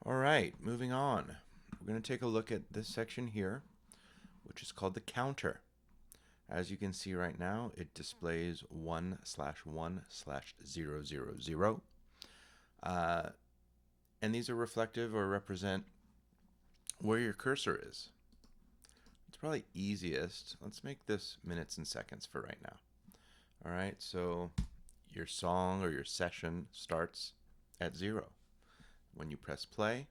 All right, moving on. We're going to take a look at this section here, which is called the counter. As you can see right now, it displays 1/1/000. Uh, and these are reflective or represent where your cursor is. It's probably easiest. Let's make this minutes and seconds for right now. All right, so your song or your session starts at 0. When you press play,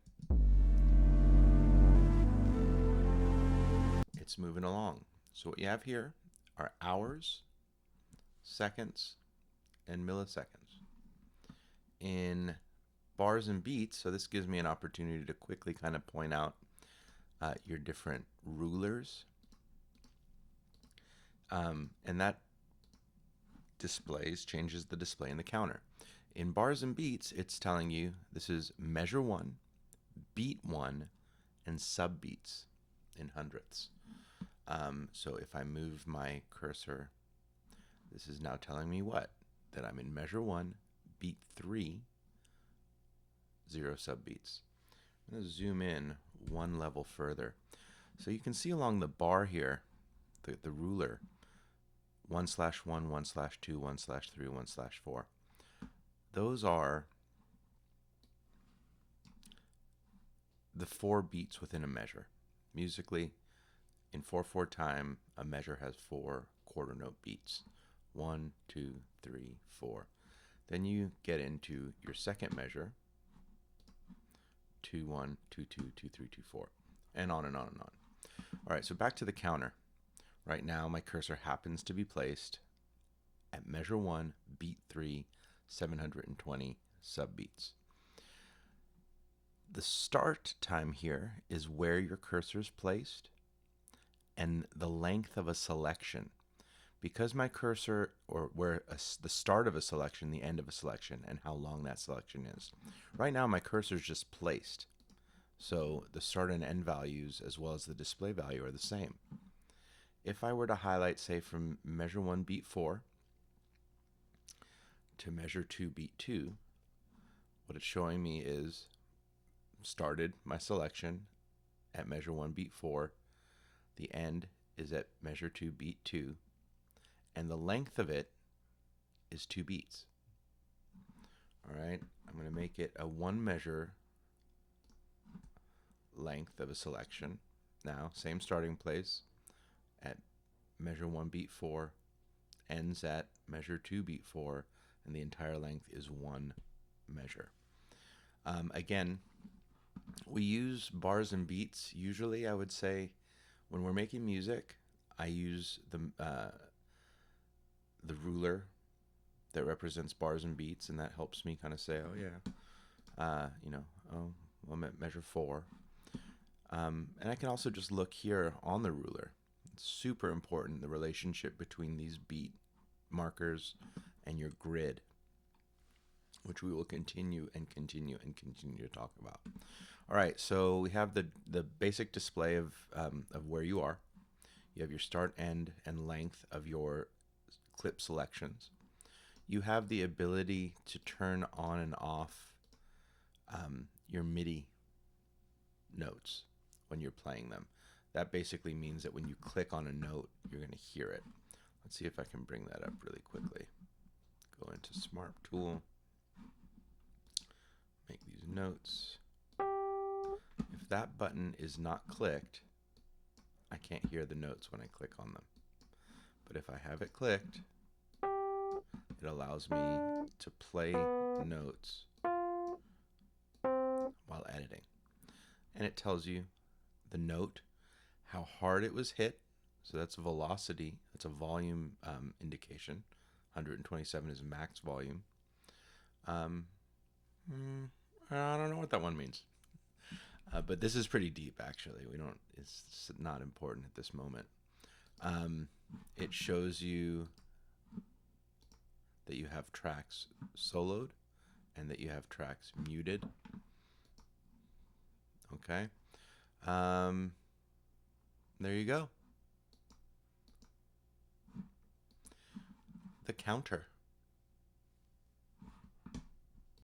it's moving along. So what you have here are hours, seconds, and milliseconds. In bars and beats, so this gives me an opportunity to quickly kind of point out your different rulers. And that changes the display in the counter. In bars and beats, it's telling you this is measure 1, beat 1, and subbeats in hundredths. So if I move my cursor, this is now telling me what? That I'm in measure 1, beat 3, 0 subbeats. I'm going to zoom in one level further. So you can see along the bar here, the ruler, 1/1, 1/2, 1/3, 1/4. Those are the 4 beats within a measure. Musically, in 4/4 time, a measure has 4 quarter note beats. 1, 2, 3, 4. Then you get into your second measure, 2, 1, 2, 2, 2, 3, 2, 4, and on and on and on. All right, so back to the counter. Right now, my cursor happens to be placed at measure 1, beat 3, 720 subbeats. The start time here is where your cursor is placed and the length of a selection. Because my cursor, or the start of a selection, the end of a selection, and how long that selection is. Right now, my cursor is just placed. So the start and end values, as well as the display value, are the same. If I were to highlight, say, from measure 1, beat 4 to measure 2, beat 2, what it's showing me is started my selection at measure 1, beat 4. The end is at measure 2, beat 2. And the length of it is 2 beats. All right, I'm going to make it a 1 measure length of a selection. Now, same starting place at measure 1, beat 4, ends at measure 2, beat 4, and the entire length is 1 measure. Again, we use bars and beats. Usually, I would say when we're making music, I use the ruler that represents bars and beats, and that helps me kind of say, oh yeah, oh, well, I'm at measure 4. And I can also just look here on the ruler. It's super important, the relationship between these beat markers and your grid, which we will continue to talk about. All right, so we have the basic display of where you are. You have your start, end, and length of your clip selections. You have the ability to turn on and off your MIDI notes when you're playing them. That basically means that when you click on a note, you're going to hear it. Let's see if I can bring that up really quickly. Go into Smart Tool, make these notes. If that button is not clicked, I can't hear the notes when I click on them. But if I have it clicked, it allows me to play notes while editing. And it tells you the note, how hard it was hit. So that's velocity. That's a volume indication. 127 is max volume. I don't know what that one means. But this is pretty deep, actually. It's not important at this moment. It shows you that you have tracks soloed and that you have tracks muted. Okay. There you go. The counter.